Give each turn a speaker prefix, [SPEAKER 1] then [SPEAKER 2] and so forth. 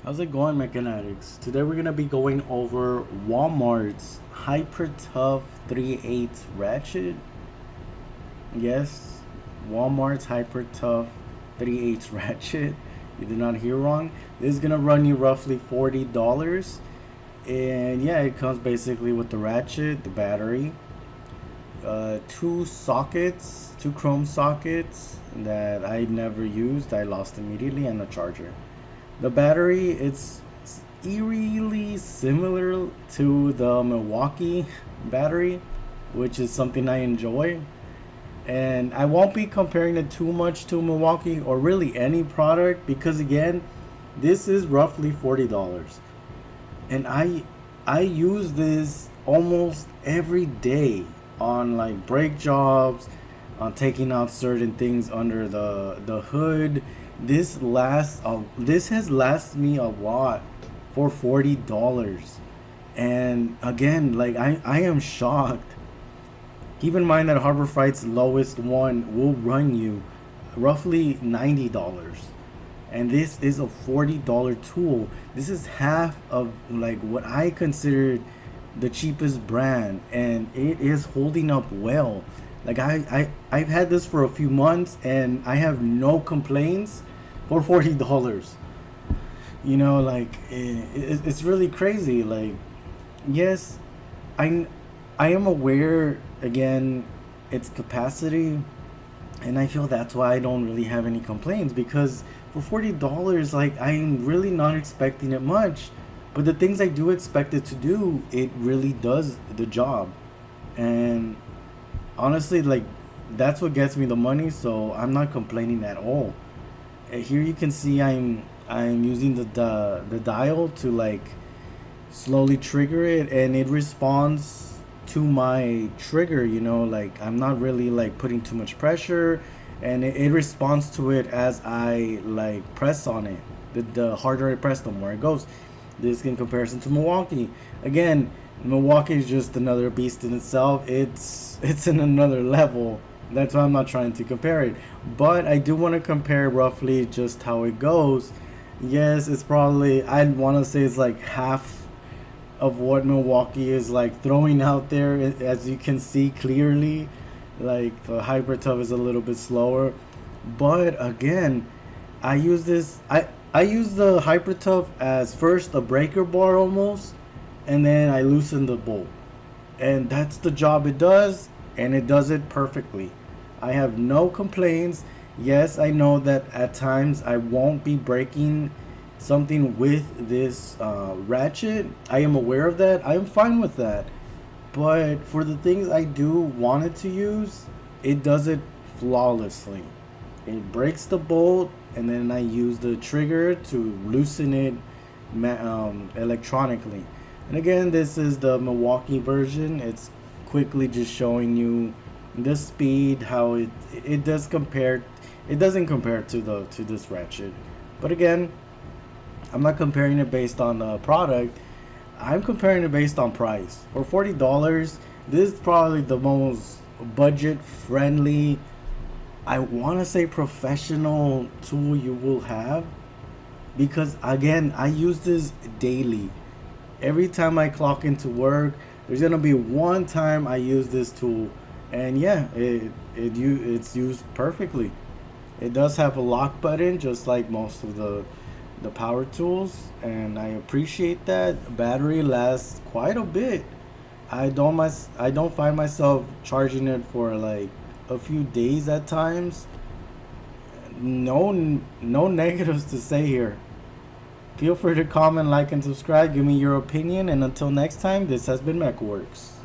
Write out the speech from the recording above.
[SPEAKER 1] How's it going, mechanetics? Today we're gonna be going over Walmart's Hyper Tough 3/8 Ratchet. Yes, Walmart's Hyper Tough 3/8 Ratchet. You did not hear wrong. This is gonna run you roughly $40, and yeah, it comes basically with the ratchet, the battery, two sockets, two chrome sockets that I never used. I lost immediately, and a charger. The battery, it's eerily similar to the Milwaukee battery, which is something I enjoy. And I won't be comparing it too much to Milwaukee or really any product because again, this is roughly $40. And I use this almost every day on like brake jobs, on taking out certain things under the hood. This has lasted me a lot for $40. And again, like I am shocked. Keep in mind that Harbor Freights lowest one will run you roughly $90. And this is a $40 tool. This is half of like what I considered the cheapest brand, and it is holding up well. Like I've had this for a few months and I have no complaints for $40. You know, like it's really crazy. Like, yes, I I am aware again its capacity, and I feel that's why I don't really have any complaints because for $40, like I'm really not expecting it much, but the things I do expect it to do, it really does the job, and honestly, like that's what gets me the money, so I'm not complaining at all. Here you can see I'm using the dial to like slowly trigger it, and it responds to my trigger, you know, like I'm not really like putting too much pressure, and it responds to it as I like press on it. The harder I press, the more it goes. This in comparison to Milwaukee. Again, Milwaukee is just another beast in itself. It's in another level. That's why I'm not trying to compare it. But I do want to compare roughly just how it goes. Yes, it's probably, I'd want to say it's like half of what Milwaukee is like throwing out there. As you can see clearly, like the Hyper Tough is a little bit slower. But again, I use the Hyper Tough as first a breaker bar almost, and then I loosen the bolt, and that's the job it does, and it does it perfectly. I have no complaints. Yes, I know that at times I won't be breaking something with this ratchet. I am aware of that. I am fine with that. But for the things I do want it to use, it does it flawlessly. It breaks the bolt, and then I use the trigger to loosen it electronically. And again, this is the Milwaukee version. It's quickly just showing you the speed, how it does compare. It doesn't compare to this ratchet, but again, I'm not comparing it based on the product. I'm comparing it based on price. For $40, this is probably the most budget friendly, I want to say professional tool you will have, because again, I use this daily. Every time I clock into work, there's gonna be one time I use this tool, and yeah, it's used perfectly. It does have a lock button, just like most of the power tools, and I appreciate that. Battery lasts quite a bit. I don't find myself charging it for like a few days at times. No negatives to say here. Feel free to comment, like, and subscribe. Give me your opinion, and until next time, this has been MechWorks.